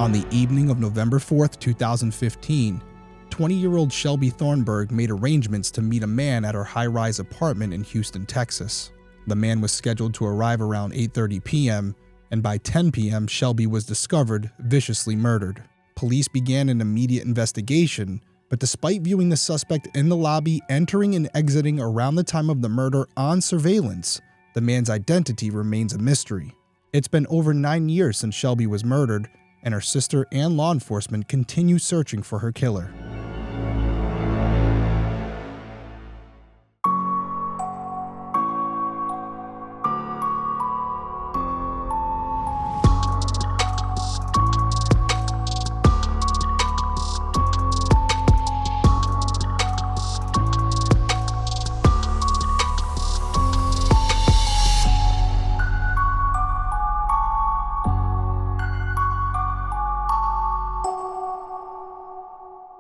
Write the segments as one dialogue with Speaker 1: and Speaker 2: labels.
Speaker 1: On the evening of November 4th, 2015, 20-year-old Shelbey Thornburgh made arrangements to meet a man at her high-rise apartment in Houston, Texas. The man was scheduled to arrive around 8:30 p.m., and by 10 p.m., Shelbey was discovered viciously murdered. Police began an immediate investigation, but despite viewing the suspect in the lobby entering and exiting around the time of the murder on surveillance, the man's identity remains a mystery. It's been over 9 years since Shelbey was murdered, and her sister and law enforcement continue searching for her killer.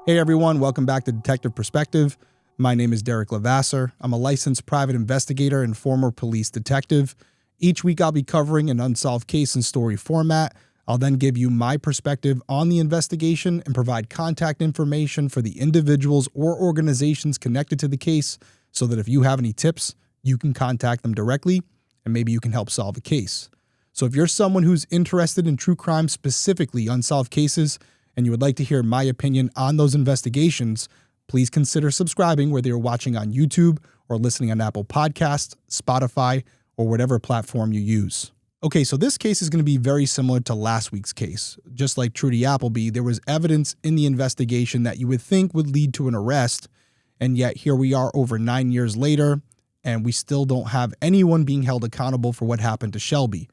Speaker 1: Hey everyone, welcome back to Detective Perspective. My name is Derrick Levasseur. I'm a licensed private investigator and former police detective. Each week I'll be covering an unsolved case in story format. I'll then give you my perspective on the investigation and provide contact information for the individuals or organizations connected to the case so that if you have any tips, you can contact them directly and maybe you can help solve the case. So if you're someone who's interested in true crime, specifically unsolved cases, and you would like to hear my opinion on those investigations, please consider subscribing whether you're watching on YouTube or listening on Apple Podcasts, Spotify, or whatever platform you use. Okay, so this case is going to be very similar to last week's case. Just like Trudy Appleby, there was evidence in the investigation that you would think would lead to an arrest, and yet here we are over 9 years later, and we still don't have anyone being held accountable for what happened to Shelbey.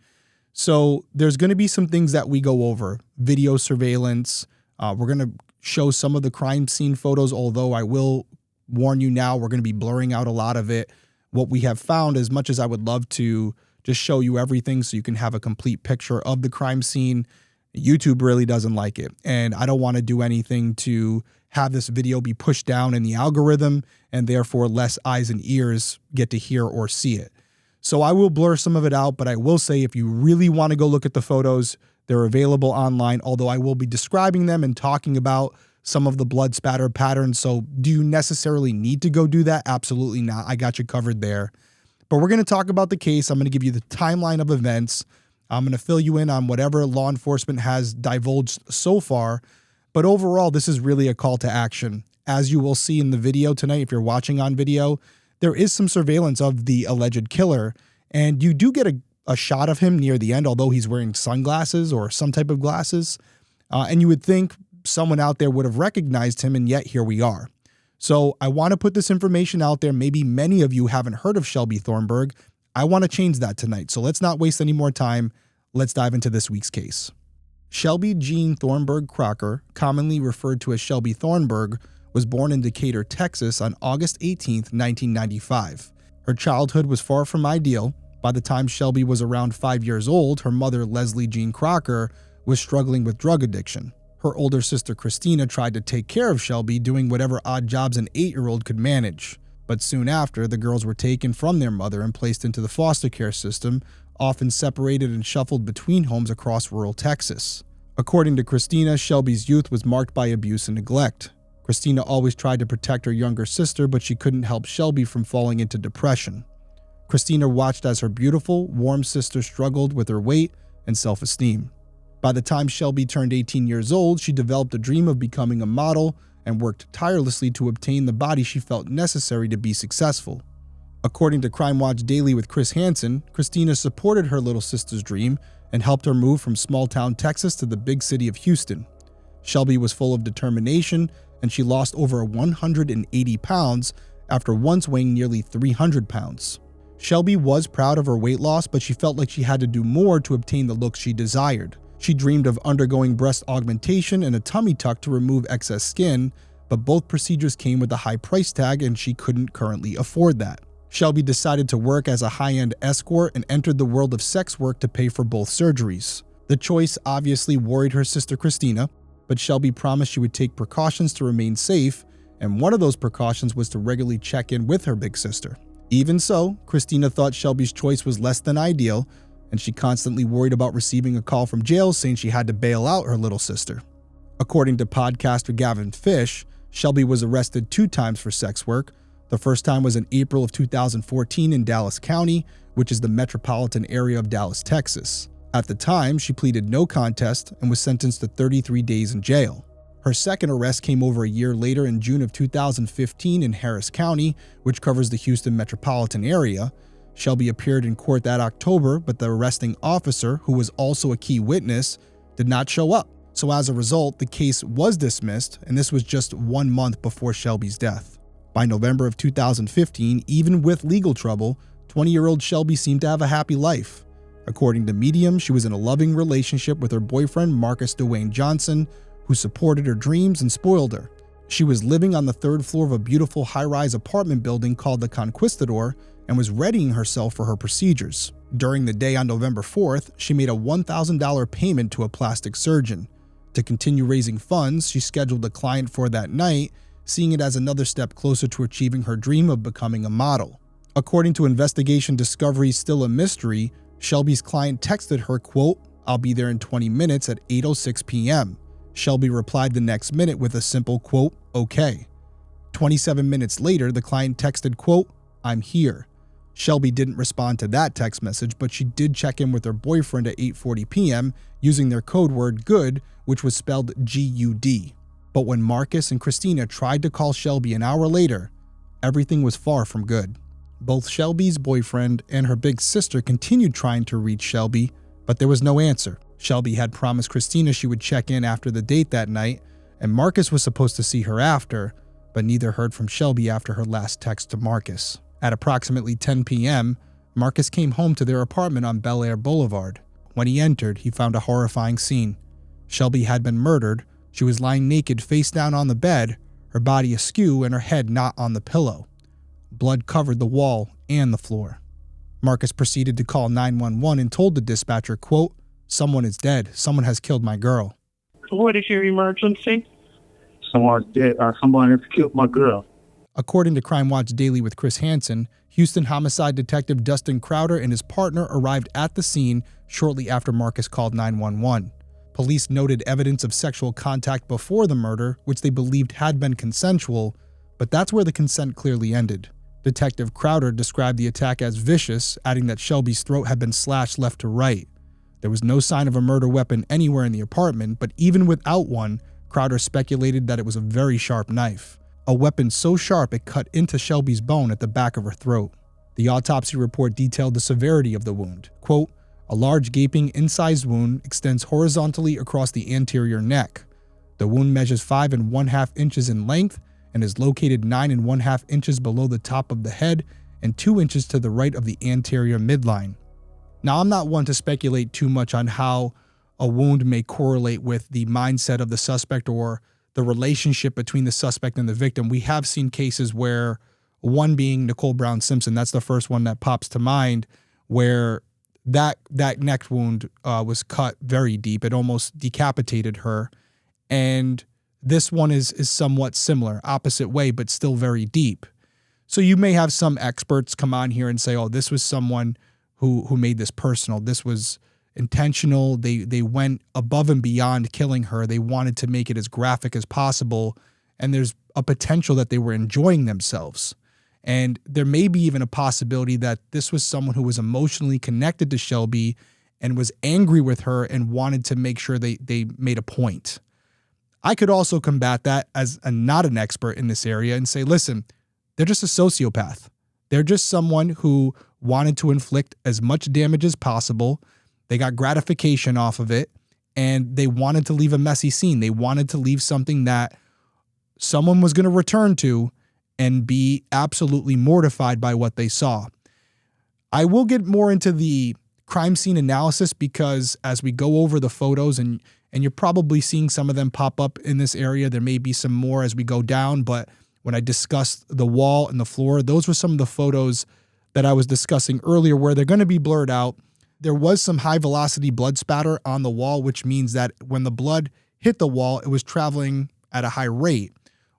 Speaker 1: So there's going to be some things that we go over. Video surveillance. We're going to show some of the crime scene photos, although I will warn you now, we're going to be blurring out a lot of it. What we have found, as much as I would love to just show you everything so you can have a complete picture of the crime scene, YouTube really doesn't like it. And I don't want to do anything to have this video be pushed down in the algorithm and therefore less eyes and ears get to hear or see it. So I will blur some of it out, but I will say if you really want to go look at the photos, they're available online, although I will be describing them and talking about some of the blood spatter patterns. So do you necessarily need to go do that? Absolutely not. I got you covered there. But we're going to talk about the case. I'm going to give you the timeline of events. I'm going to fill you in on whatever law enforcement has divulged so far. But overall, this is really a call to action. As you will see in the video tonight, if you're watching on video, there is some surveillance of the alleged killer, and you do get a shot of him near the end, although he's wearing sunglasses or some type of glasses. And you would think someone out there would have recognized him, and yet here we are. So I want to put this information out there. Maybe many of you haven't heard of Shelbey Thornburgh. I want to change that tonight. So let's not waste any more time. Let's dive into this week's case. Shelbey Jean Thornburgh-Crocker, commonly referred to as Shelbey Thornburgh, was born in Decatur, Texas on August 18, 1995. Her childhood was far from ideal. By the time Shelbey was around 5 years old, her mother, Leslie Jean Crocker, was struggling with drug addiction. Her older sister, Christina, tried to take care of Shelbey, doing whatever odd jobs an 8-year-old could manage. But soon after, the girls were taken from their mother and placed into the foster care system, often separated and shuffled between homes across rural Texas. According to Christina, Shelbey's youth was marked by abuse and neglect. Christina always tried to protect her younger sister, but she couldn't help Shelbey from falling into depression. Christina watched as her beautiful, warm sister struggled with her weight and self-esteem. By the time Shelbey turned 18 years old, she developed a dream of becoming a model and worked tirelessly to obtain the body she felt necessary to be successful. According to Crime Watch Daily with Chris Hansen, Christina supported her little sister's dream and helped her move from small-town Texas to the big city of Houston. Shelbey was full of determination, and she lost over 180 pounds after once weighing nearly 300 pounds. Shelbey was proud of her weight loss, but she felt like she had to do more to obtain the look she desired. She dreamed of undergoing breast augmentation and a tummy tuck to remove excess skin, but both procedures came with a high price tag and she couldn't currently afford that. Shelbey decided to work as a high-end escort and entered the world of sex work to pay for both surgeries. The choice obviously worried her sister Christina, but Shelbey promised she would take precautions to remain safe, and one of those precautions was to regularly check in with her big sister. Even so, Christina thought Shelbey's choice was less than ideal, and she constantly worried about receiving a call from jail saying she had to bail out her little sister. According to podcaster Gavin Fish, Shelbey was arrested 2 times for sex work. The first time was in April of 2014 in Dallas County, which is the metropolitan area of Dallas, Texas. At the time, she pleaded no contest and was sentenced to 33 days in jail. Her second arrest came over a year later in June of 2015 in Harris County, which covers the Houston metropolitan area. Shelbey appeared in court that October, but the arresting officer, who was also a key witness, did not show up. So as a result, the case was dismissed, and this was just 1 month before Shelbey's death. By November of 2015, even with legal trouble, 20-year-old Shelbey seemed to have a happy life. According to Medium, she was in a loving relationship with her boyfriend Marcus Dwayne Johnson, who supported her dreams and spoiled her. She was living on the 3rd floor of a beautiful high-rise apartment building called the Conquistador and was readying herself for her procedures. During the day on November 4th, she made a $1,000 payment to a plastic surgeon. To continue raising funds, she scheduled a client for that night, seeing it as another step closer to achieving her dream of becoming a model. According to investigation discoveries still a mystery, Shelbey's client texted her, quote, "I'll be there in 20 minutes at 8:06 p.m. Shelbey replied the next minute with a simple, quote, "Okay." 27 minutes later, the client texted, quote, "I'm here." Shelbey didn't respond to that text message, but she did check in with her boyfriend at 8:40 p.m. using their code word GOOD, which was spelled G-U-D. But when Marcus and Christina tried to call Shelbey an hour later, everything was far from good. Both Shelbey's boyfriend and her big sister continued trying to reach Shelbey, but there was no answer. Shelbey had promised Christina she would check in after the date that night, and Marcus was supposed to see her after, but neither heard from Shelbey after her last text to Marcus. At approximately 10 p.m., Marcus came home to their apartment on Bellaire Boulevard. When he entered, he found a horrifying scene. Shelbey had been murdered. She was lying naked face down on the bed, her body askew and her head not on the pillow. Blood covered the wall and the floor. Marcus proceeded to call 911 and told the dispatcher, quote, "Someone is dead. Someone has killed my girl."
Speaker 2: What is your emergency? Someone's dead or someone has killed my girl.
Speaker 1: According to Crime Watch Daily with Chris Hansen, Houston homicide detective Dustin Crowder and his partner arrived at the scene shortly after Marcus called 911. Police noted evidence of sexual contact before the murder, which they believed had been consensual, but that's where the consent clearly ended. Detective Crowder described the attack as vicious, adding that Shelbey's throat had been slashed left to right. There was no sign of a murder weapon anywhere in the apartment, but even without one, Crowder speculated that it was a very sharp knife. A weapon so sharp it cut into Shelbey's bone at the back of her throat. The autopsy report detailed the severity of the wound. Quote, "A large gaping incised wound extends horizontally across the anterior neck. The wound measures 5 1/2 inches in length and is located 9 1/2 inches below the top of the head and 2 inches to the right of the anterior midline." Now, I'm not one to speculate too much on how a wound may correlate with the mindset of the suspect or the relationship between the suspect and the victim. We have seen cases where, one being Nicole Brown Simpson, that's the first one that pops to mind, where that neck wound was cut very deep. It almost decapitated her. And this one is somewhat similar, opposite way, but still very deep. So you may have some experts come on here and say, oh, this was someone who made this personal. This was intentional. They went above and beyond killing her. They wanted to make it as graphic as possible. And there's a potential that they were enjoying themselves. And there may be even a possibility that this was someone who was emotionally connected to Shelbey and was angry with her and wanted to make sure they made a point. I could also combat that as not an expert in this area and say, listen, they're just a sociopath. They're just someone who wanted to inflict as much damage as possible. They got gratification off of it, and they wanted to leave a messy scene. They wanted to leave something that someone was going to return to and be absolutely mortified by what they saw. I will get more into the crime scene analysis because as we go over the photos, and you're probably seeing some of them pop up in this area, there may be some more as we go down, but when I discussed the wall and the floor, those were some of the photos that I was discussing earlier where they're going to be blurred out. There was some high velocity blood spatter on the wall, which means that when the blood hit the wall, it was traveling at a high rate.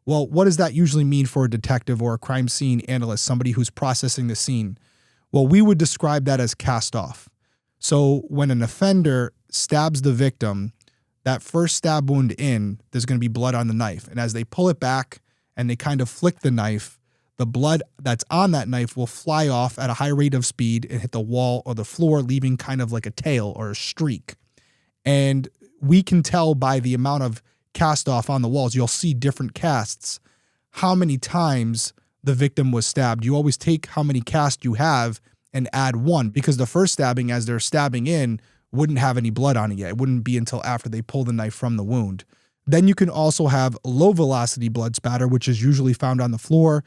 Speaker 1: Well, what does that usually mean for a detective or a crime scene analyst, somebody who's processing the scene? Well, we would describe that as cast off. So when an offender stabs the victim, that first stab wound in, there's going to be blood on the knife. And as they pull it back and they kind of flick the knife, the blood that's on that knife will fly off at a high rate of speed and hit the wall or the floor, leaving kind of like a tail or a streak. And we can tell by the amount of cast off on the walls, you'll see different casts, how many times the victim was stabbed. You always take how many casts you have and add one, because the first stabbing, as they're stabbing in, wouldn't have any blood on it yet. It wouldn't be until after they pull the knife from the wound. Then you can also have low velocity blood spatter, which is usually found on the floor.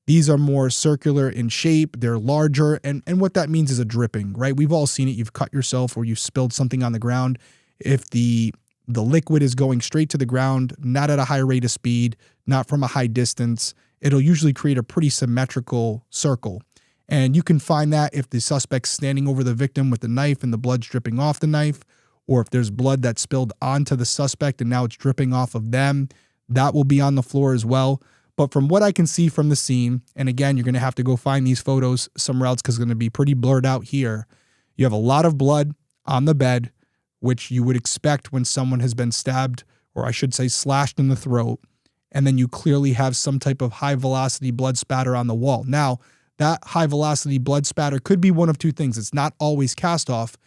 Speaker 1: These are more circular in shape, they're larger, and what that means is a dripping, right? We've all seen it. You've cut yourself or you've spilled something on the ground. If the liquid is going straight to the ground, not at a high rate of speed, not from a high distance, it'll usually create a pretty symmetrical circle. And you can find that if the suspect's standing over the victim with the knife and the blood's dripping off the knife, or if there's blood that's spilled onto the suspect and now it's dripping off of them, that will be on the floor as well. But from what I can see from the scene, and again, you're going to have to go find these photos somewhere else because it's going to be pretty blurred out here. You have a lot of blood on the bed, which you would expect when someone has been stabbed, or I should say slashed in the throat. And then you clearly have some type of high velocity blood spatter on the wall. Now, that high velocity blood spatter could be one of two things. It's not always cast off.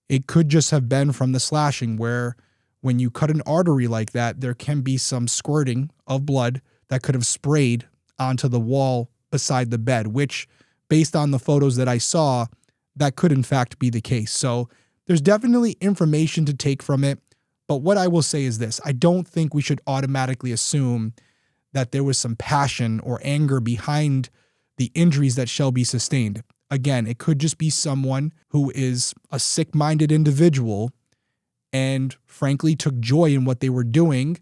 Speaker 1: It could just have been from the slashing, where when you cut an artery like that, there can be some squirting of blood that could have sprayed onto the wall beside the bed, which, based on the photos that I saw, that could in fact be the case. So there's definitely information to take from it. But what I will say is this: I don't think we should automatically assume that there was some passion or anger behind the injuries that Shelbey sustained. Again, it could just be someone who is a sick-minded individual and frankly took joy in what they were doing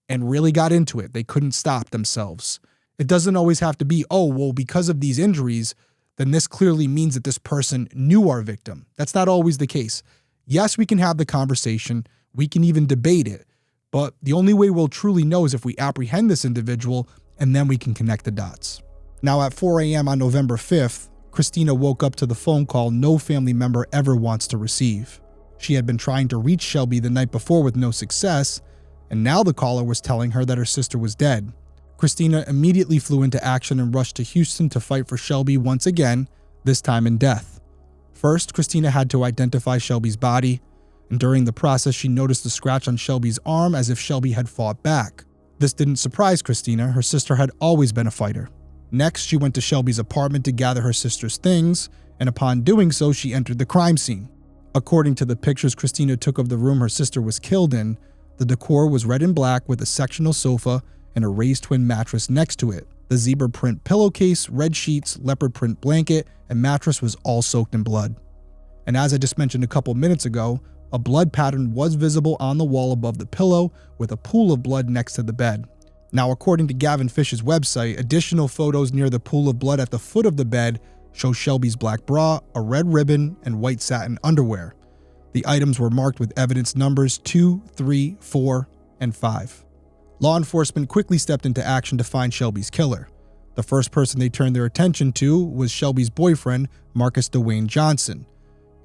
Speaker 1: and really got into it. They couldn't stop themselves. It doesn't always have to be, oh, well, because of these injuries, then this clearly means that this person knew our victim. That's not always the case. Yes, we can have the conversation. We can even debate it. But the only way we'll truly know is if we apprehend this individual, and then we can connect the dots. Now, at 4 a.m. on November 5th, Christina woke up to the phone call no family member ever wants to receive. She had been trying to reach Shelbey the night before with no success, and now the caller was telling her that her sister was dead. Christina immediately flew into action and rushed to Houston to fight for Shelbey once again, this time in death. First, Christina had to identify Shelbey's body, and during the process she noticed a scratch on Shelbey's arm as if Shelbey had fought back. This didn't surprise Christina. Her sister had always been a fighter. Next, she went to Shelbey's apartment to gather her sister's things, and upon doing so, she entered the crime scene. According to the pictures Christina took of the room her sister was killed in, the decor was red and black with a sectional sofa and a raised twin mattress next to it. The zebra print pillowcase, red sheets, leopard print blanket, and mattress was all soaked in blood. And as I just mentioned a couple minutes ago, a blood pattern was visible on the wall above the pillow with a pool of blood next to the bed. Now, according to Gavin Fish's website, additional photos near the pool of blood at the foot of the bed show Shelbey's black bra, a red ribbon, and white satin underwear. The items were marked with evidence numbers 2, 3, 4, and 5. Law enforcement quickly stepped into action to find Shelbey's killer. The first person they turned their attention to was Shelbey's boyfriend, Marcus Dwayne Johnson.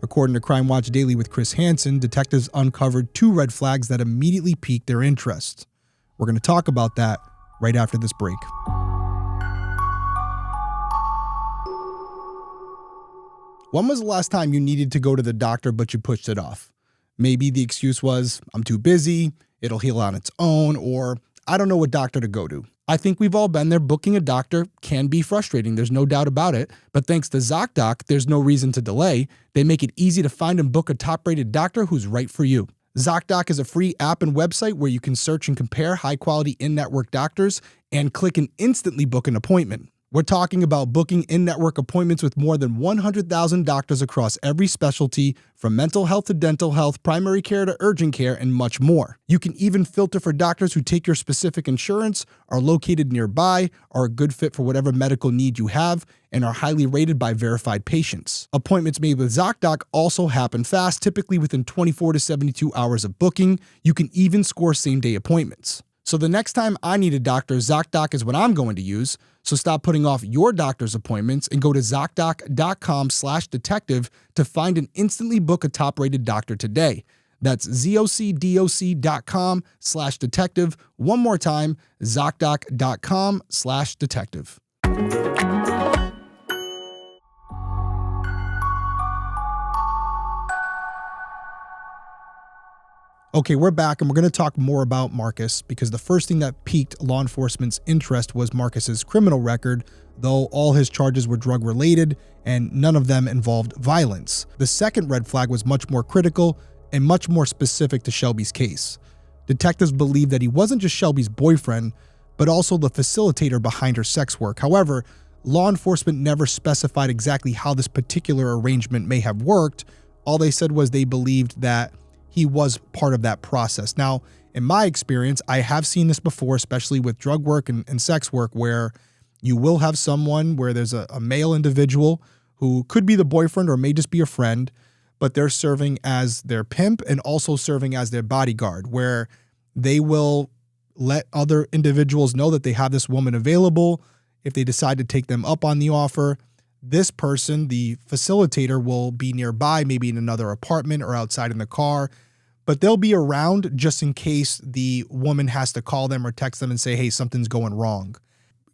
Speaker 1: According to Crime Watch Daily with Chris Hansen, detectives uncovered 2 red flags that immediately piqued their interest. We're going to talk about that right after this break. When was the last time you needed to go to the doctor but you pushed it off? Maybe the excuse was, I'm too busy, it'll heal on its own, or I don't know what doctor to go to. I think we've all been there. Booking a doctor can be frustrating, there's no doubt about it, but thanks to ZocDoc, there's no reason to delay. They make it easy to find and book a top-rated doctor who's right for you. ZocDoc is a free app and website where you can search and compare high-quality in-network doctors and click and instantly book an appointment. We're talking about booking in-network appointments with more than 100,000 doctors across every specialty, from mental health to dental health, primary care to urgent care, and much more. You can even filter for doctors who take your specific insurance, are located nearby, are a good fit for whatever medical need you have, and are highly rated by verified patients. Appointments made with ZocDoc also happen fast, typically within 24 to 72 hours of booking. You can even score same-day appointments. So the next time I need a doctor, ZocDoc is what I'm going to use. So stop putting off your doctor's appointments and go to ZocDoc.com/detective to find and instantly book a top-rated doctor today. That's ZocDoc.com/detective. One more time, ZocDoc.com/detective. Okay, we're back and we're going to talk more about Marcus because the first thing that piqued law enforcement's interest was Marcus's criminal record, though all his charges were drug-related and none of them involved violence. The second red flag was much more critical and much more specific to Shelbey's case. Detectives believed that he wasn't just Shelbey's boyfriend, but also the facilitator behind her sex work. However, law enforcement never specified exactly how this particular arrangement may have worked. All they said was they believed that he was part of that process. Now, in my experience, I have seen this before, especially with drug work and sex work, where you will have someone where there's a male individual who could be the boyfriend or may just be a friend, but they're serving as their pimp and also serving as their bodyguard, where they will let other individuals know that they have this woman available. If they decide to take them up on the offer, this person, the facilitator, will be nearby, maybe in another apartment or outside in the car, but they'll be around just in case the woman has to call them or text them and say, hey, something's going wrong.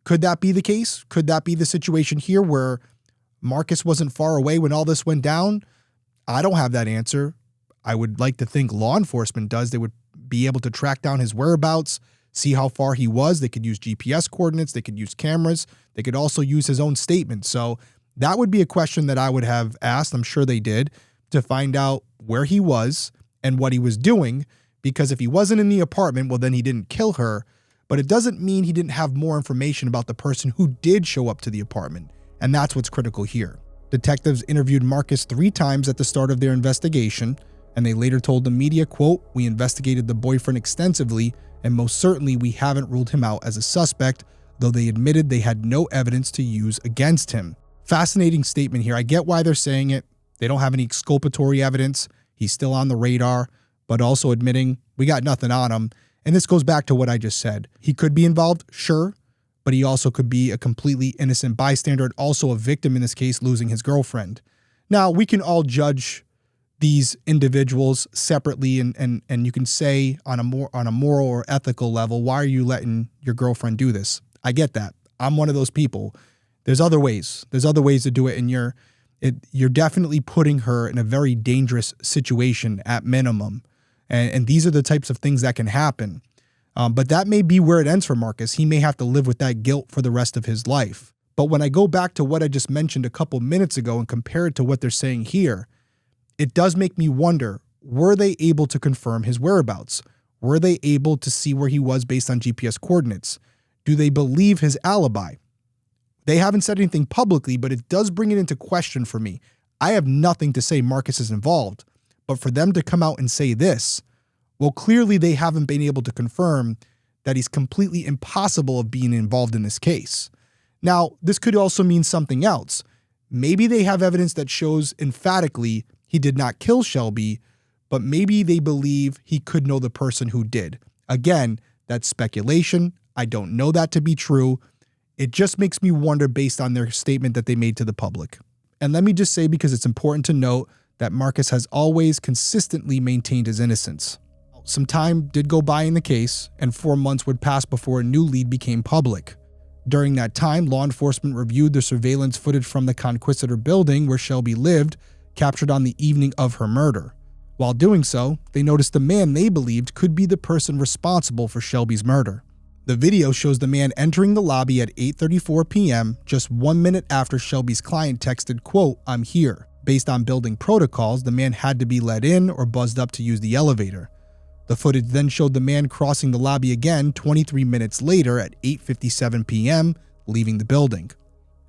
Speaker 1: Could that be the case? Could that be the situation here where Marcus wasn't far away when all this went down? I don't have that answer. I would like to think law enforcement does. They would be able to track down his whereabouts, see how far he was. They could use GPS coordinates. They could use cameras. They could also use his own statement. So that would be a question that I would have asked, I'm sure they did, to find out where he was and what he was doing, because if he wasn't in the apartment, well, then he didn't kill her, but it doesn't mean he didn't have more information about the person who did show up to the apartment, and that's what's critical here. Detectives interviewed Marcus 3 times at the start of their investigation, and they later told the media, quote, "We investigated the boyfriend extensively, and most certainly we haven't ruled him out as a suspect, though they admitted they had no evidence to use against him." Fascinating statement here. I get why they're saying it. They don't have any exculpatory evidence. He's still on the radar, but also admitting we got nothing on him. And this goes back to what I just said. He could be involved, sure, but he also could be a completely innocent bystander and also a victim in this case, losing his girlfriend. Now, we can all judge these individuals separately and you can say on a moral or ethical level, why are you letting your girlfriend do this? I get that. I'm one of those people. There's other ways. There's other ways to do it, and you're definitely putting her in a very dangerous situation at minimum. And these are the types of things that can happen. But that may be where it ends for Marcus. He may have to live with that guilt for the rest of his life. But when I go back to what I just mentioned a couple minutes ago and compare it to what they're saying here, it does make me wonder, were they able to confirm his whereabouts? Were they able to see where he was based on GPS coordinates? Do they believe his alibi? They haven't said anything publicly, but it does bring it into question for me. I have nothing to say Marcus is involved, but for them to come out and say this, well, clearly they haven't been able to confirm that he's completely impossible of being involved in this case. Now, this could also mean something else. Maybe they have evidence that shows emphatically he did not kill Shelbey, but maybe they believe he could know the person who did. Again, that's speculation. I don't know that to be true. It just makes me wonder based on their statement that they made to the public. And let me just say, because it's important to note, that Marcus has always consistently maintained his innocence. Some time did go by in the case, and 4 months would pass before a new lead became public. During that time, law enforcement reviewed the surveillance footage from the Conquistador building where Shelbey lived, captured on the evening of her murder. While doing so, they noticed the man they believed could be the person responsible for Shelbey's murder. The video shows the man entering the lobby at 8:34 p.m., just 1 minute after Shelbey's client texted, quote, "I'm here." Based on building protocols, the man had to be let in or buzzed up to use the elevator. The footage then showed the man crossing the lobby again 23 minutes later at 8:57 p.m., leaving the building.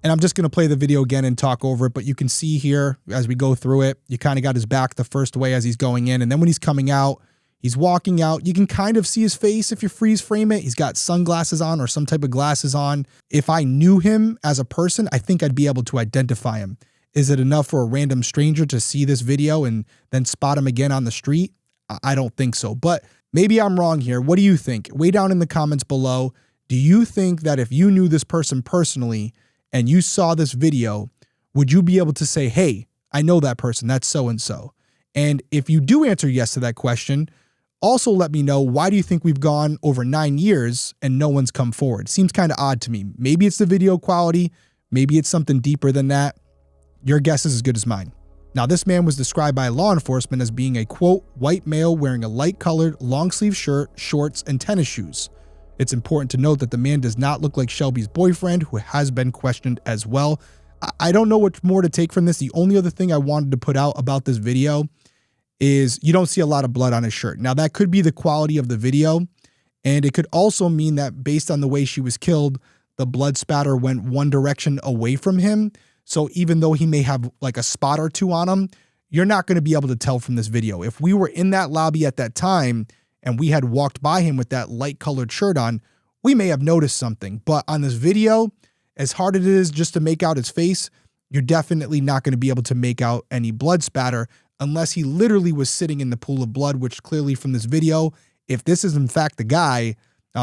Speaker 1: And I'm just going to play the video again and talk over it, but you can see here as we go through it, you kind of got his back the first way as he's going in, and then when he's coming out, he's walking out. You can kind of see his face if you freeze frame it. He's got sunglasses on or some type of glasses on. If I knew him as a person, I think I'd be able to identify him. Is it enough for a random stranger to see this video and then spot him again on the street? I don't think so. But Maybe I'm wrong here. What do you think? Way down in the comments below, do you think that if you knew this person personally and you saw this video, would you be able to say, hey, I know that person, that's so-and-so? And if you do answer yes to that question, also let me know, why do you think we've gone over 9 years and no one's come forward? Seems kind of odd to me. Maybe it's the video quality. Maybe it's something deeper than that. Your guess is as good as mine. Now, this man was described by law enforcement as being a, quote, white male wearing a light-colored long-sleeve shirt, shorts, and tennis shoes. It's important to note that the man does not look like Shelbey's boyfriend, who has been questioned as well. I don't know what more to take from this. The only other thing I wanted to put out about this video is you don't see a lot of blood on his shirt. Now, that could be the quality of the video, and it could also mean that based on the way she was killed, the blood spatter went one direction away from him. So even though he may have like a spot or two on him, you're not going to be able to tell from this video. If we were in that lobby at that time and we had walked by him with that light-colored shirt on, we may have noticed something. But on this video, as hard as it is just to make out his face, you're definitely not going to be able to make out any blood spatter unless he literally was sitting in the pool of blood, which clearly from this video, if this is in fact the guy,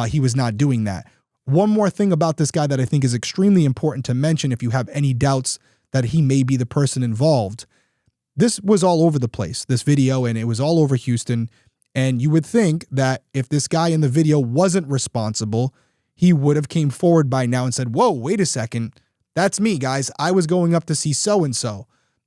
Speaker 1: he was not doing that. One more thing about this guy that I think is extremely important to mention if you have any doubts that he may be the person involved. This was all over the place, this video, and it was all over Houston. And you would think that if this guy in the video wasn't responsible, he would have came forward by now and said, whoa, wait a second. That's me, guys. I was going up to see so-and-so.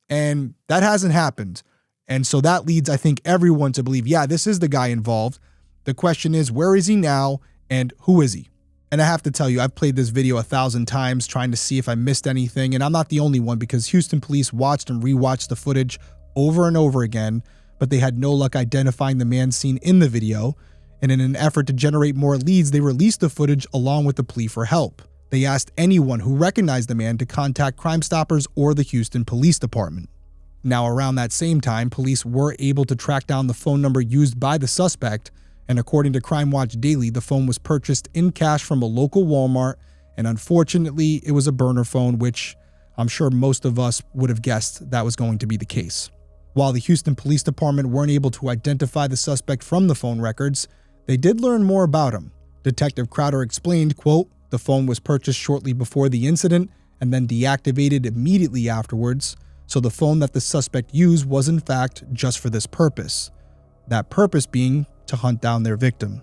Speaker 1: And that hasn't happened. And so that leads, I think, everyone to believe, yeah, this is the guy involved. The question is, where is he now and who is he? And I have to tell you, I've played this video 1,000 times trying to see if I missed anything. And I'm not the only one, because Houston police watched and rewatched the footage over and over again, but they had no luck identifying the man seen in the video. And in an effort to generate more leads, they released the footage along with the plea for help. They asked anyone who recognized the man to contact Crime Stoppers or the Houston Police Department. Now, around that same time, police were able to track down the phone number used by the suspect, and according to Crime Watch Daily, the phone was purchased in cash from a local Walmart, and unfortunately, it was a burner phone, which I'm sure most of us would have guessed that was going to be the case. While the Houston Police Department weren't able to identify the suspect from the phone records, they did learn more about him. Detective Crowder explained, quote, the phone was purchased shortly before the incident and then deactivated immediately afterwards, so the phone that the suspect used was in fact just for this purpose. That purpose being to hunt down their victim.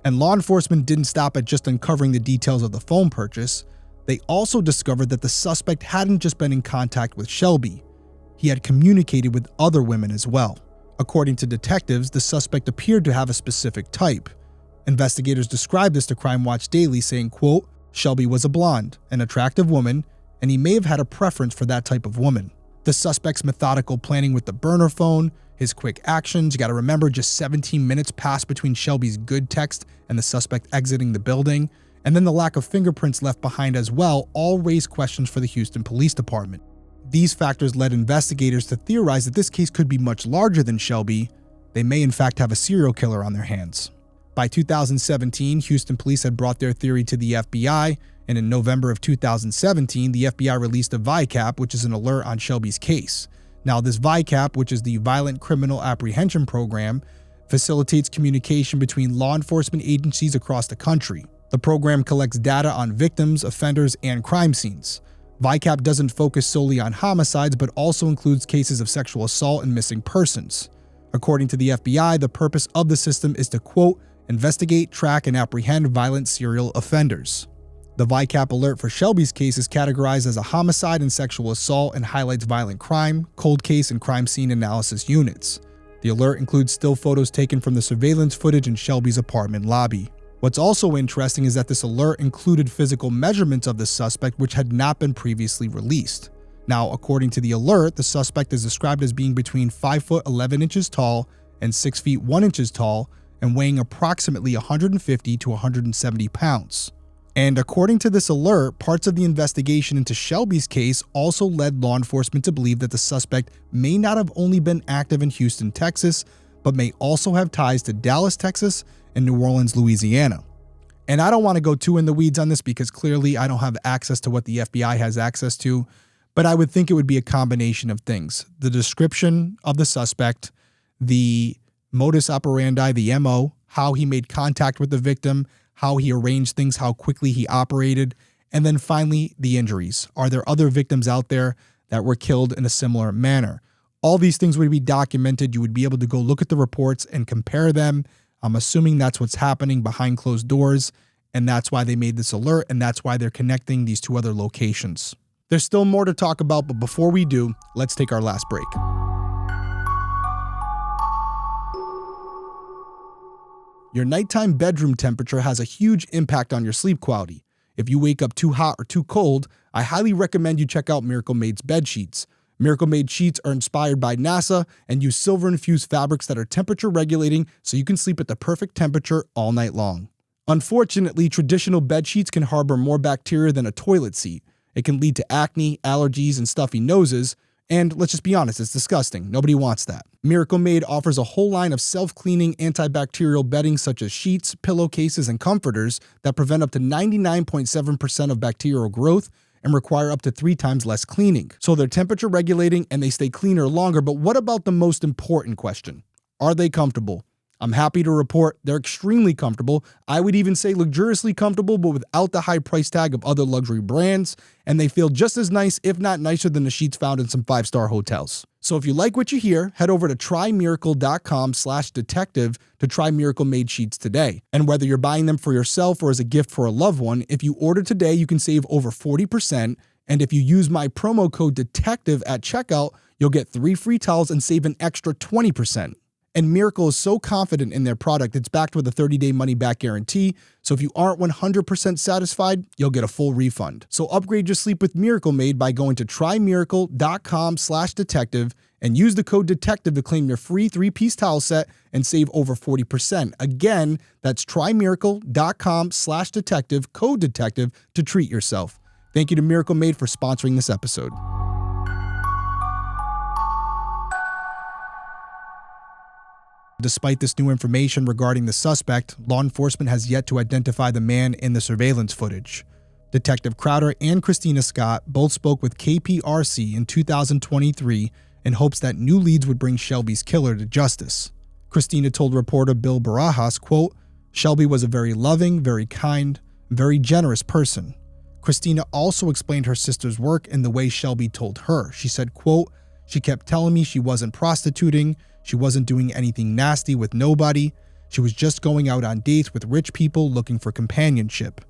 Speaker 1: And law enforcement didn't stop at just uncovering the details of the phone purchase. They also discovered that the suspect hadn't just been in contact with Shelbey. He had communicated with other women as well. According to detectives, the suspect appeared to have a specific type. Investigators described this to Crime Watch Daily, saying, quote, Shelbey was a blonde, an attractive woman, and he may have had a preference for that type of woman. The suspect's methodical planning with the burner phone, his quick actions, you gotta remember just 17 minutes passed between Shelbey's good text and the suspect exiting the building, and then the lack of fingerprints left behind as well, all raised questions for the Houston Police Department. These factors led investigators to theorize that this case could be much larger than Shelbey. They may in fact have a serial killer on their hands. By 2017, Houston police had brought their theory to the FBI, and in November of 2017, the FBI released a VICAP, which is an alert on Shelbey's case. Now, this VICAP, which is the Violent Criminal Apprehension Program, facilitates communication between law enforcement agencies across the country. The program collects data on victims, offenders, and crime scenes. VICAP doesn't focus solely on homicides, but also includes cases of sexual assault and missing persons. According to the FBI, the purpose of the system is to, quote, investigate, track, and apprehend violent serial offenders. The VICAP alert for Shelbey's case is categorized as a homicide and sexual assault and highlights violent crime, cold case, and crime scene analysis units. The alert includes still photos taken from the surveillance footage in Shelbey's apartment lobby. What's also interesting is that this alert included physical measurements of the suspect, which had not been previously released. Now, according to the alert, the suspect is described as being between 5 foot 11 inches tall and 6 feet 1 inches tall and weighing approximately 150 to 170 pounds. And according to this alert, parts of the investigation into Shelbey's case also led law enforcement to believe that the suspect may not have only been active in Houston, Texas, but may also have ties to Dallas, Texas, and New Orleans, Louisiana. And I don't want to go too in the weeds on this because clearly I don't have access to what the FBI has access to, but I would think it would be a combination of things. The description of the suspect, the modus operandi, the MO, how he made contact with the victim, how he arranged things, how quickly he operated, and then finally, the injuries. Are there other victims out there that were killed in a similar manner? All these things would be documented. You would be able to go look at the reports and compare them. I'm assuming that's what's happening behind closed doors, and that's why they made this alert, and that's why they're connecting these two other locations. There's still more to talk about, but before we do, let's take our last break. Your nighttime bedroom temperature has a huge impact on your sleep quality. If you wake up too hot or too cold, I highly recommend you check out Miracle Made's bed sheets. Miracle Made sheets are inspired by NASA and use silver-infused fabrics that are temperature regulating so you can sleep at the perfect temperature all night long. Unfortunately, traditional bed sheets can harbor more bacteria than a toilet seat. It can lead to acne, allergies, and stuffy noses, and let's just be honest, it's disgusting. Nobody wants that. Miracle Made offers a whole line of self-cleaning antibacterial bedding such as sheets, pillowcases, and comforters that prevent up to 99.7% of bacterial growth and require up to 3 times less cleaning. So they're temperature regulating and they stay cleaner longer, but what about the most important question? Are they comfortable? I'm happy to report they're extremely comfortable. I would even say luxuriously comfortable, but without the high price tag of other luxury brands, and they feel just as nice, if not nicer, than the sheets found in some 5-star hotels. So if you like what you hear, head over to trymiracle.com/detective to try Miracle Made sheets today. And whether you're buying them for yourself or as a gift for a loved one, if you order today, you can save over 40%. And if you use my promo code DETECTIVE at checkout, you'll get 3 free towels and save an extra 20%. And Miracle is so confident in their product, it's backed with a 30-day money-back guarantee. So if you aren't 100% satisfied, you'll get a full refund. So upgrade your sleep with Miracle Made by going to trymiracle.com/detective and use the code DETECTIVE to claim your free 3-piece towel set and save over 40%. Again, that's trymiracle.com/detective, code DETECTIVE, to treat yourself. Thank you to Miracle Made for sponsoring this episode. Despite this new information regarding the suspect, law enforcement has yet to identify the man in the surveillance footage. Detective Crowder and Christina Scott both spoke with KPRC in 2023 in hopes that new leads would bring Shelbey's killer to justice. Christina told reporter Bill Barajas, quote, "Shelbey was a very loving, very kind, very generous person." Christina also explained her sister's work in the way Shelbey told her. She said, quote, "She kept telling me she wasn't prostituting, she wasn't doing anything nasty with nobody. She was just going out on dates with rich people looking for companionship."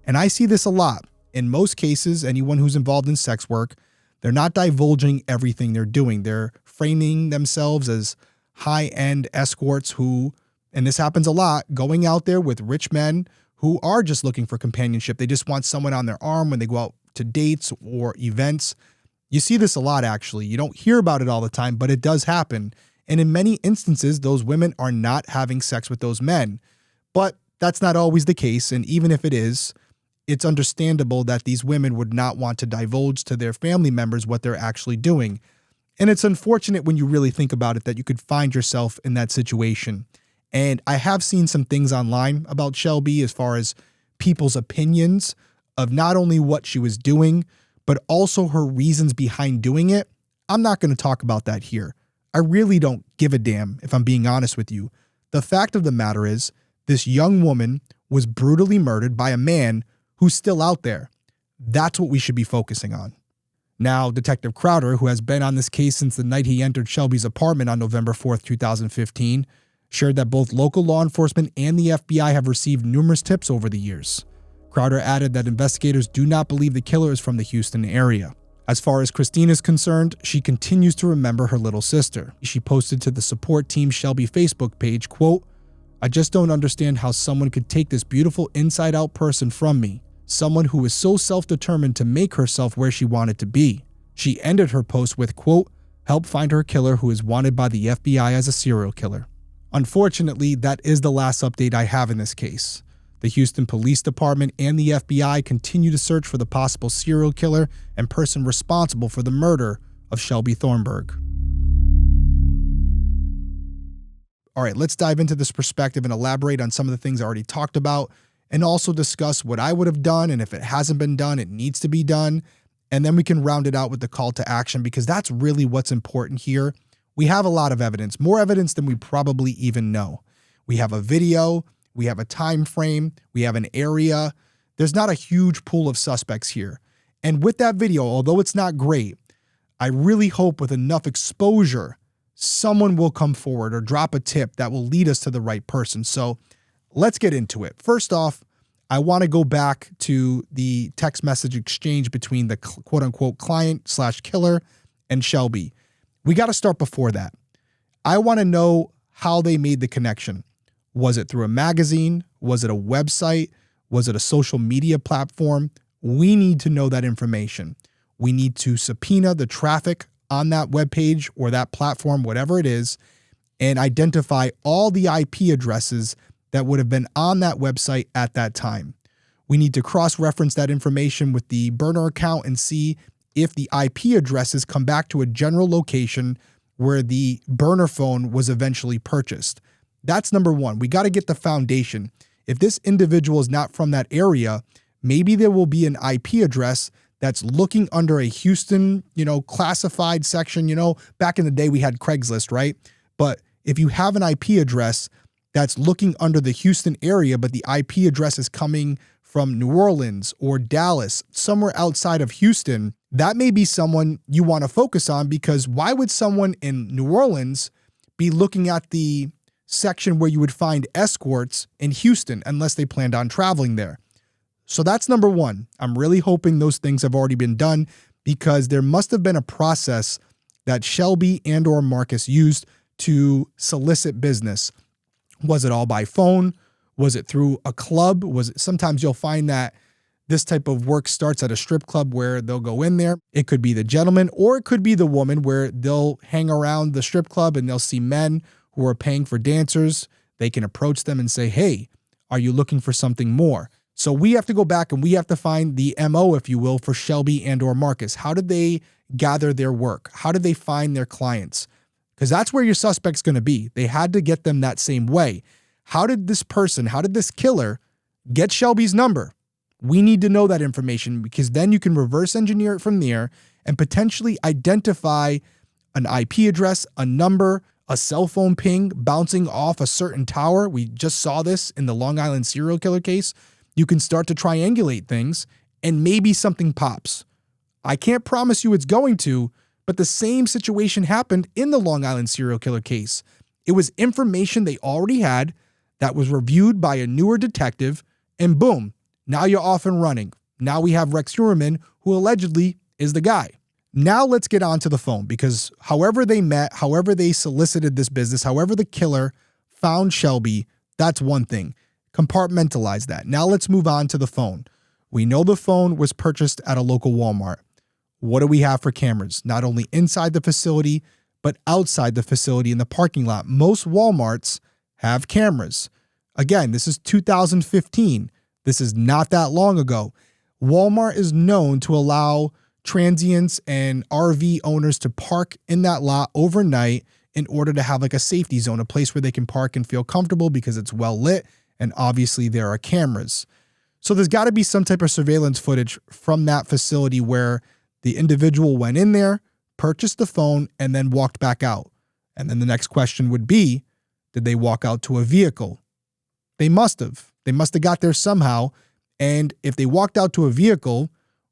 Speaker 1: And I see this a lot. In most cases, anyone who's involved in sex work, they're not divulging everything they're doing. They're framing themselves as high-end escorts who, and this happens a lot, going out there with rich men who are just looking for companionship. They just want someone on their arm when they go out to dates or events. You see this a lot, actually. You don't hear about it all the time, but it does happen. And in many instances, those women are not having sex with those men. But that's not always the case. And even if it is, it's understandable that these women would not want to divulge to their family members what they're actually doing. And it's unfortunate when you really think about it that you could find yourself in that situation. And I have seen some things online about Shelbey as far as people's opinions of not only what she was doing, but also her reasons behind doing it. I'm not going to talk about that here. I really don't give a damn, if I'm being honest with you. The fact of the matter is, this young woman was brutally murdered by a man who's still out there. That's what we should be focusing on. Now, Detective Crowder, who has been on this case since the night he entered Shelbey's apartment on November 4th, 2015, shared that both local law enforcement and the FBI have received numerous tips over the years. Crowder added that investigators do not believe the killer is from the Houston area. As far as Christine is concerned, she continues to remember her little sister. She posted to the support team Shelbey Facebook page, quote, "I just don't understand how someone could take this beautiful inside-out person from me, someone who is so self-determined to make herself where she wanted to be." She ended her post with, quote, "Help find her killer who is wanted by the FBI as a serial killer." Unfortunately, that is the last update I have in this case. The Houston Police Department and the FBI continue to search for the possible serial killer and person responsible for the murder of Shelbey Thornburgh. All right, let's dive into this perspective and elaborate on some of the things I already talked about, and also discuss what I would have done, and if it hasn't been done, it needs to be done. And then we can round it out with the call to action, because that's really what's important here. We have a lot of evidence, more evidence than we probably even know. We have a video, we have a time frame, we have an area. There's not a huge pool of suspects here. And with that video, although it's not great, I really hope with enough exposure, someone will come forward or drop a tip that will lead us to the right person. So let's get into it. First off, I want to go back to the text message exchange between the quote unquote client/killer and Shelbey. We got to start before that. I want to know how they made the connection. Was it through a magazine? Was it a website? Was it a social media platform? We need to know that information. We need to subpoena the traffic on that webpage or that platform, whatever it is, and identify all the IP addresses that would have been on that website at that time. We need to cross-reference that information with the burner account and see if the IP addresses come back to a general location where the burner phone was eventually purchased. That's number one. We got to get the foundation. If this individual is not from that area, maybe there will be an IP address that's looking under a Houston, classified section. Back in the day we had Craigslist, right? But if you have an IP address that's looking under the Houston area, but the IP address is coming from New Orleans or Dallas, somewhere outside of Houston, that may be someone you want to focus on, because why would someone in New Orleans be looking at the section where you would find escorts in Houston unless they planned on traveling there? So that's number one. I'm really hoping those things have already been done, because there must have been a process that Shelbey and or Marcus used to solicit business. Was it all by phone? Was it through a club? Sometimes you'll find that this type of work starts at a strip club where they'll go in there. It could be the gentleman or it could be the woman, where they'll hang around the strip club and they'll see men who are paying for dancers. They can approach them and say, hey, are you looking for something more? So we have to go back and we have to find the MO, if you will, for Shelbey and or Marcus. How did they gather their work? How did they find their clients? Because that's where your suspect's going to be. They had to get them that same way. How did this killer get Shelbey's number? We need to know that information, because then you can reverse engineer it from there and potentially identify an IP address, a number, a cell phone ping bouncing off a certain tower. We just saw this in the Long Island serial killer case. You can start to triangulate things and maybe something pops. I can't promise you it's going to, but the same situation happened in the Long Island serial killer case. It was information they already had that was reviewed by a newer detective, and boom, now you're off and running. Now we have Rex Heuermann, who allegedly is the guy. Now let's get on to the phone, because however they met, however they solicited this business, however the killer found Shelbey, that's one thing. Compartmentalize that. Now let's move on to the phone. We know the phone was purchased at a local Walmart. What do we have for cameras? Not only inside the facility, but outside the facility in the parking lot. Most Walmarts have cameras. Again, this is 2015. This is not that long ago. Walmart is known to allow transients and RV owners to park in that lot overnight in order to have like a safety zone, a place where they can park and feel comfortable because it's well lit, and obviously there are cameras. So there's got to be some type of surveillance footage from that facility where the individual went in there, purchased the phone, and then walked back out. And then the next question would be, did they walk out to a vehicle? They must have. They must have got there somehow. And if they walked out to a vehicle,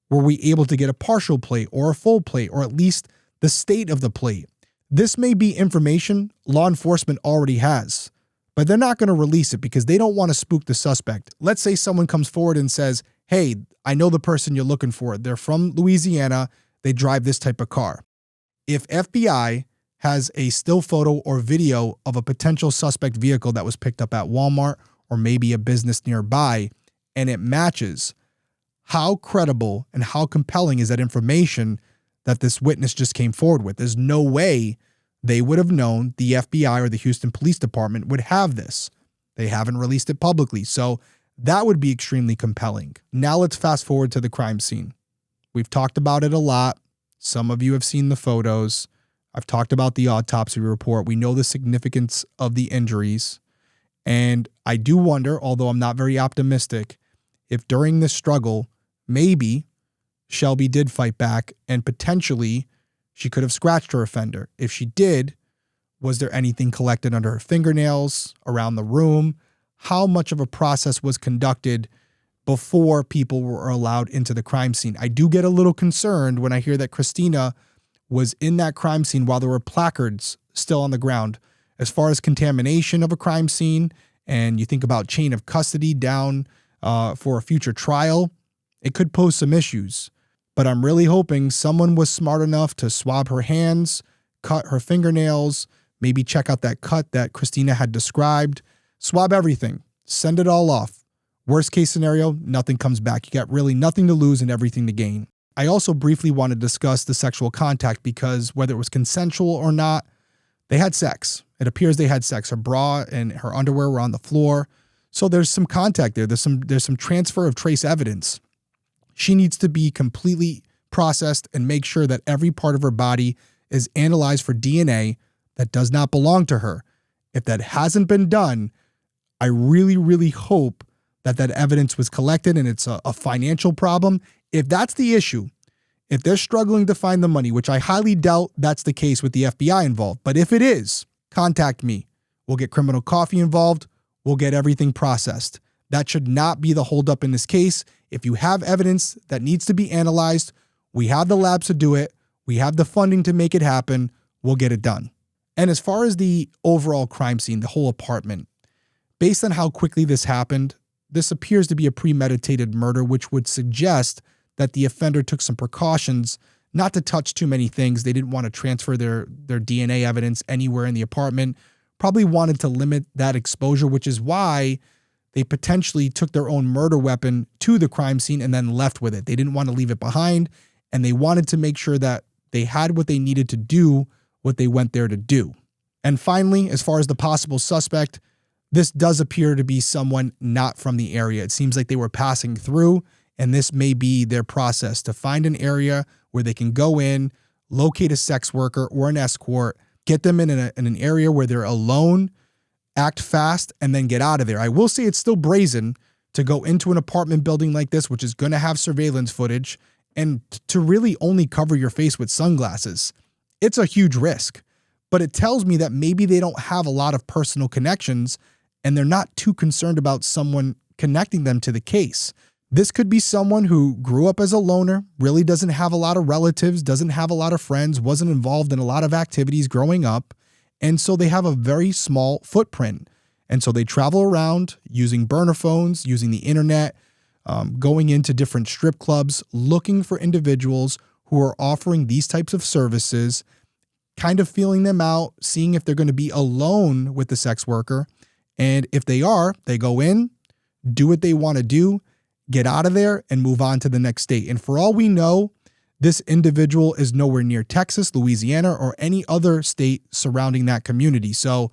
Speaker 1: were we able to get a partial plate or a full plate, or at least the state of the plate? This may be information law enforcement already has, but they're not going to release it because they don't want to spook the suspect. Let's say someone comes forward and says, hey, I know the person you're looking for. They're from Louisiana. They drive this type of car. If FBI has a still photo or video of a potential suspect vehicle that was picked up at Walmart or maybe a business nearby, and it matches, how credible and how compelling is that information that this witness just came forward with? There's no way they would have known the FBI or the Houston Police Department would have this. They haven't released it publicly, so that would be extremely compelling. Now let's fast forward to the crime scene. We've talked about it a lot. Some of you have seen the photos. I've talked about the autopsy report. We know the significance of the injuries. And I do wonder, although I'm not very optimistic, if during this struggle, maybe Shelbey did fight back and potentially she could have scratched her offender. If she did, Was there anything collected under her fingernails, around the room? How much of a process was conducted before people were allowed into the crime scene? I do get a little concerned when I hear that Christina was in that crime scene while there were placards still on the ground. As far as contamination of a crime scene, and you think about chain of custody down for a future trial, it could pose some issues. But I'm really hoping someone was smart enough to swab her hands, cut her fingernails, maybe check out that cut that Christina had described, swab everything, send it all off. Worst case scenario, nothing comes back. You got really nothing to lose and everything to gain. I also briefly want to discuss the sexual contact because whether it was consensual or not, they had sex. It appears they had sex. Her bra and her underwear were on the floor. So there's some contact there. There's some transfer of trace evidence. She needs to be completely processed and make sure that every part of her body is analyzed for DNA that does not belong to her. If that hasn't been done, I really, really hope that evidence was collected and it's a financial problem. If that's the issue, if they're struggling to find the money, which I highly doubt that's the case with the FBI involved, but if it is, contact me. We'll get criminal coffee involved. We'll get everything processed. That should not be the holdup in this case. If you have evidence that needs to be analyzed, we have the labs to do it. We have the funding to make it happen. We'll get it done. And as far as the overall crime scene, the whole apartment, based on how quickly this happened, this appears to be a premeditated murder, which would suggest that the offender took some precautions not to touch too many things. They didn't want to transfer their DNA evidence anywhere in the apartment, probably wanted to limit that exposure, which is why they potentially took their own murder weapon to the crime scene and then left with it. They didn't want to leave it behind, and they wanted to make sure that they had what they needed to do what they went there to do. And finally, as far as the possible suspect, this does appear to be someone not from the area. It seems like they were passing through, and this may be their process to find an area where they can go in, locate a sex worker or an escort, get them in an area where they're alone, act fast, and then get out of there. I will say it's still brazen to go into an apartment building like this, which is going to have surveillance footage, and to really only cover your face with sunglasses. It's a huge risk, but it tells me that maybe they don't have a lot of personal connections and they're not too concerned about someone connecting them to the case. This could be someone who grew up as a loner, really doesn't have a lot of relatives, doesn't have a lot of friends, wasn't involved in a lot of activities growing up, and so they have a very small footprint. And so they travel around using burner phones, using the internet, going into different strip clubs, looking for individuals who are offering these types of services, kind of feeling them out, seeing if they're going to be alone with the sex worker. And if they are, they go in, do what they want to do, get out of there, and move on to the next state. And for all we know, this individual is nowhere near Texas, Louisiana, or any other state surrounding that community. So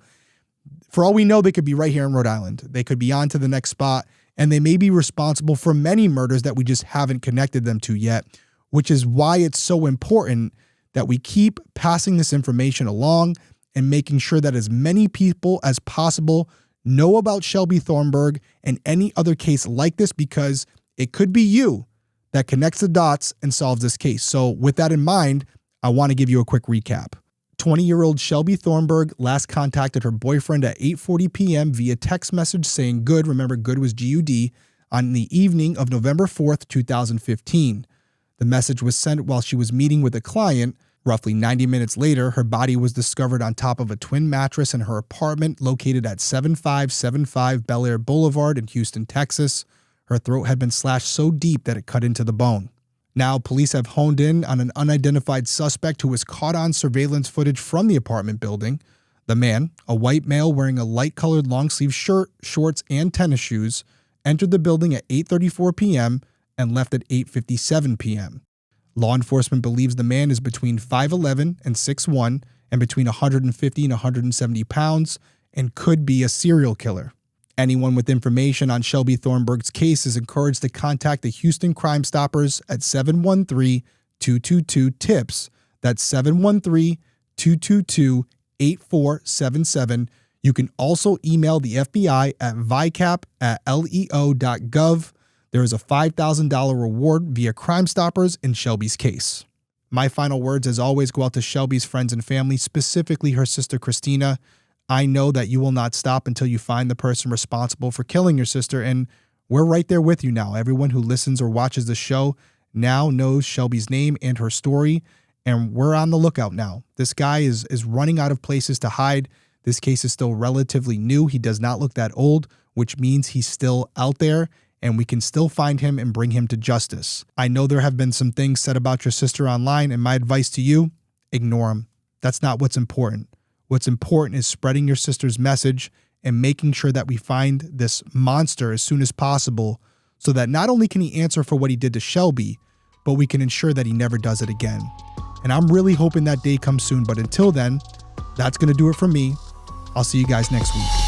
Speaker 1: for all we know, they could be right here in Rhode Island. They could be on to the next spot, and they may be responsible for many murders that we just haven't connected them to yet, which is why it's so important that we keep passing this information along and making sure that as many people as possible know about Shelbey Thornburgh and any other case like this, because it could be you that connects the dots and solves this case. So with that in mind, I want to give you a quick recap. 20-year-old Shelbey Thornburgh last contacted her boyfriend at 8:40 p.m. via text message saying good, remember good was G-U-D, on the evening of November 4th, 2015. The message was sent while she was meeting with a client. Roughly 90 minutes later, her body was discovered on top of a twin mattress in her apartment located at 7575 Bellaire Boulevard in Houston, Texas. Her throat had been slashed so deep that it cut into the bone. Now, police have honed in on an unidentified suspect who was caught on surveillance footage from the apartment building. The man, a white male wearing a light-colored long-sleeve shirt, shorts, and tennis shoes, entered the building at 8:34 p.m. and left at 8:57 p.m. Law enforcement believes the man is between 5'11 and 6'1 and between 150 and 170 pounds and could be a serial killer. Anyone with information on Shelbey Thornburgh's case is encouraged to contact the Houston Crime Stoppers at 713-222-TIPS. That's 713-222-8477. You can also email the FBI at vicap@leo.gov. There is a $5,000 reward via Crime Stoppers in Shelbey's case. My final words, as always, go out to Shelbey's friends and family, specifically her sister Christina. I know that you will not stop until you find the person responsible for killing your sister, and we're right there with you now. Everyone who listens or watches the show now knows Shelbey's name and her story, and we're on the lookout now. This guy is running out of places to hide. This case is still relatively new. He does not look that old, which means he's still out there, and we can still find him and bring him to justice. I know there have been some things said about your sister online, and my advice to you, ignore them. That's not what's important. What's important is spreading your sister's message and making sure that we find this monster as soon as possible so that not only can he answer for what he did to Shelbey, but we can ensure that he never does it again. And I'm really hoping that day comes soon, but until then, that's going to do it for me. I'll see you guys next week.